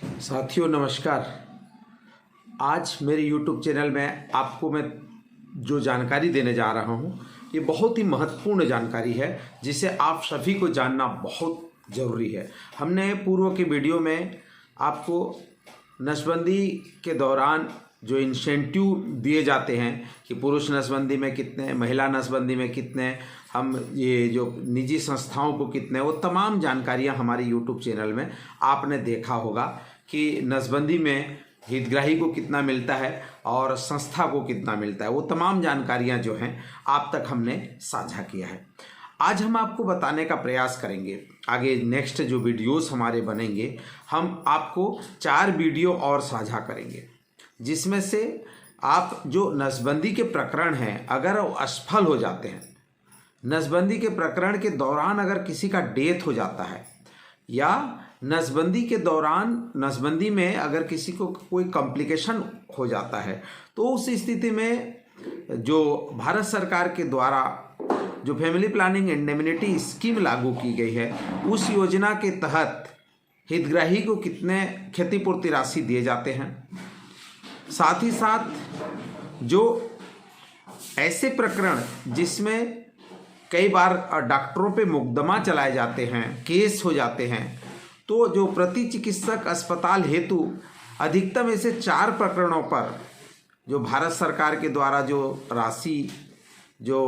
साथियों नमस्कार। आज मेरे YouTube चैनल में आपको मैं जो जानकारी देने जा रहा हूँ ये बहुत ही महत्वपूर्ण जानकारी है जिसे आप सभी को जानना बहुत ज़रूरी है। हमने पूर्व के वीडियो में आपको नसबंदी के दौरान जो इंसेंटिव दिए जाते हैं कि पुरुष नसबंदी में कितने, महिला नसबंदी में कितने, हम ये जो निजी संस्थाओं को कितने, वो तमाम जानकारियां हमारे YouTube चैनल में आपने देखा होगा कि नसबंदी में हितग्राही को कितना मिलता है और संस्था को कितना मिलता है। वो तमाम जानकारियां जो हैं आप तक हमने साझा किया है। आज हम आपको बताने का प्रयास करेंगे, आगे नेक्स्ट जो वीडियोस हमारे बनेंगे हम आपको 4 वीडियो और साझा करेंगे जिसमें से आप जो नसबंदी के प्रकरण हैं अगर वो असफल हो जाते हैं, नसबंदी के प्रकरण के दौरान अगर किसी का डेथ हो जाता है या नसबंदी के दौरान नसबंदी में अगर किसी को कोई कॉम्प्लिकेशन हो जाता है तो उस स्थिति में जो भारत सरकार के द्वारा जो फैमिली प्लानिंग इंडेमनिटी स्कीम लागू की गई है उस योजना के तहत हितग्राही को कितने क्षतिपूर्ति राशि दिए जाते हैं। साथ ही साथ जो ऐसे प्रकरण जिसमें कई बार डॉक्टरों पे मुकदमा चलाए जाते हैं, केस हो जाते हैं, तो जो प्रति चिकित्सक अस्पताल हेतु अधिकतम ऐसे 4 प्रकरणों पर जो भारत सरकार के द्वारा जो राशि जो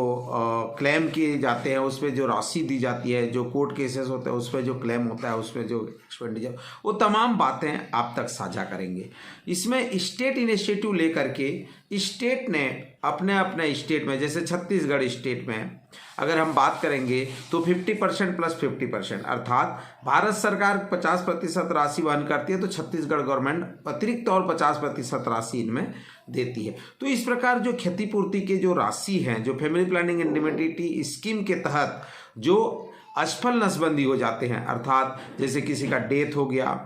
क्लेम किए जाते हैं उस पर जो राशि दी जाती है, जो कोर्ट केसेस होते हैं उस पर जो क्लेम होता है, उस पर जो एक्सपेंडिचर, वो तमाम बातें आप तक साझा करेंगे। इसमें स्टेट इनिशिएटिव लेकर के स्टेट ने अपने अपने स्टेट में, जैसे छत्तीसगढ़ स्टेट में अगर हम बात करेंगे तो 50% प्लस 50%, अर्थात भारत सरकार 50% राशि वहन करती है तो छत्तीसगढ़ गवर्नमेंट अतिरिक्त और 50% राशि इनमें देती है। तो इस प्रकार जो क्षतिपूर्ति के जो राशि हैं, जो फैमिली प्लानिंग इंडेमनिटी स्कीम के तहत जो असफल नसबंदी हो जाते हैं, अर्थात जैसे किसी का डेथ हो गया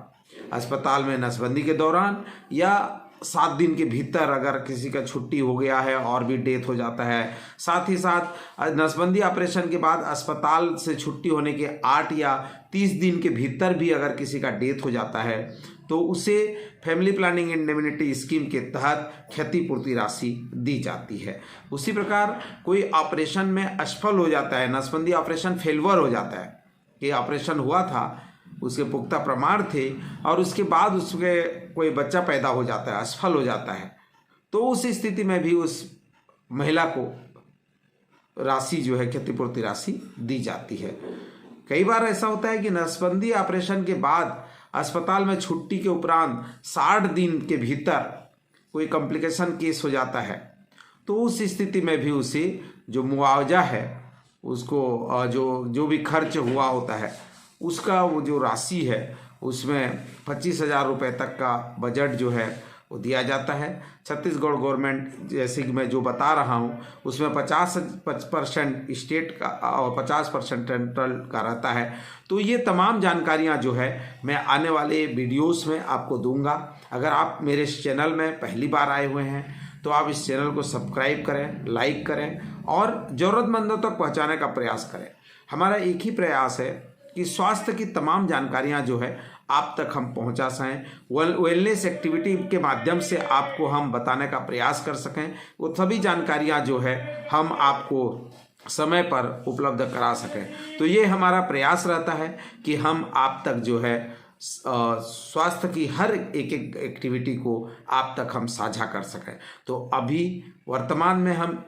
अस्पताल में नसबंदी के दौरान या 7 दिन के भीतर अगर किसी का छुट्टी हो गया है और भी डेथ हो जाता है, साथ ही साथ नसबंदी ऑपरेशन के बाद अस्पताल से छुट्टी होने के 8 या 30 दिन के भीतर भी अगर किसी का डेथ हो जाता है तो उसे फैमिली प्लानिंग इंडेमनिटी स्कीम के तहत क्षतिपूर्ति राशि दी जाती है। उसी प्रकार कोई ऑपरेशन में असफल हो जाता है, नसबंदी ऑपरेशन फेलवर हो जाता है कि ऑपरेशन हुआ था, उसके पुख्ता प्रमाण थे और उसके बाद उसके कोई बच्चा पैदा हो जाता है, असफल हो जाता है, तो उस स्थिति में भी उस महिला को राशि जो है क्षतिपूर्ति राशि दी जाती है। कई बार ऐसा होता है कि नसबंदी ऑपरेशन के बाद अस्पताल में छुट्टी के उपरांत 60 दिन के भीतर कोई कॉम्प्लिकेशन केस हो जाता है तो उस स्थिति में भी उसे जो मुआवजा है उसको जो भी खर्च हुआ होता है उसका वो जो राशि है उसमें 25,000 रुपये तक का बजट जो है वो दिया जाता है। छत्तीसगढ़ गवर्नमेंट जैसे कि मैं जो बता रहा हूँ उसमें 50% स्टेट का और 50% सेंट्रल का रहता है। तो ये तमाम जानकारियाँ जो है मैं आने वाले वीडियोस में आपको दूंगा। अगर आप मेरे इस चैनल में पहली बार आए हुए हैं तो आप इस चैनल को सब्सक्राइब करें, लाइक करें और ज़रूरतमंदों तक पहुँचाने का प्रयास करें। हमारा एक ही प्रयास है कि स्वास्थ्य की तमाम जानकारियां जो है आप तक हम पहुंचा सकें, वेलनेस एक्टिविटी के माध्यम से आपको हम बताने का प्रयास कर सकें, वो सभी जानकारियां जो है हम आपको समय पर उपलब्ध करा सकें। तो ये हमारा प्रयास रहता है कि हम आप तक जो है स्वास्थ्य की हर एक एक्टिविटी को आप तक हम साझा कर सकें। तो अभी वर्तमान में हम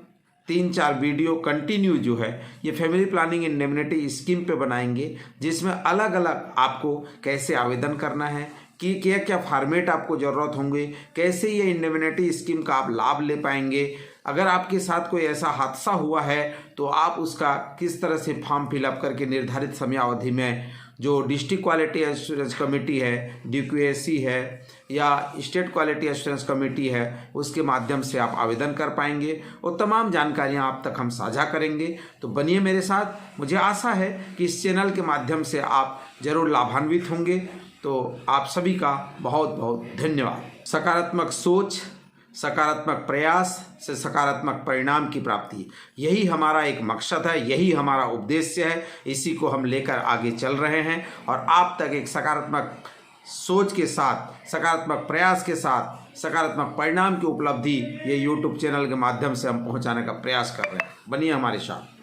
3-4 वीडियो कंटिन्यू जो है ये फैमिली प्लानिंग इंडेमनिटी स्कीम पे बनाएंगे जिसमें अलग अलग आपको कैसे आवेदन करना है कि क्या क्या फॉर्मेट आपको ज़रूरत होंगे, कैसे ये इंडेमनिटी स्कीम का आप लाभ ले पाएंगे, अगर आपके साथ कोई ऐसा हादसा हुआ है तो आप उसका किस तरह से फॉर्म फिलअप करके निर्धारित समयावधि में जो डिस्ट्रिक्ट क्वालिटी एश्योरेंस कमेटी है, DQAC है या स्टेट क्वालिटी एश्योरेंस कमेटी है, उसके माध्यम से आप आवेदन कर पाएंगे और तमाम जानकारियां आप तक हम साझा करेंगे। तो बनिए मेरे साथ। मुझे आशा है कि इस चैनल के माध्यम से आप ज़रूर लाभान्वित होंगे। तो आप सभी का बहुत बहुत धन्यवाद। सकारात्मक सोच, सकारात्मक प्रयास से सकारात्मक परिणाम की प्राप्ति, यही हमारा एक मकसद है, यही हमारा उद्देश्य है। इसी को हम लेकर आगे चल रहे हैं और आप तक एक सकारात्मक सोच के साथ, सकारात्मक प्रयास के साथ सकारात्मक परिणाम की उपलब्धि ये यूट्यूब चैनल के माध्यम से हम पहुंचाने का प्रयास कर रहे हैं। बनिए हमारे साथ।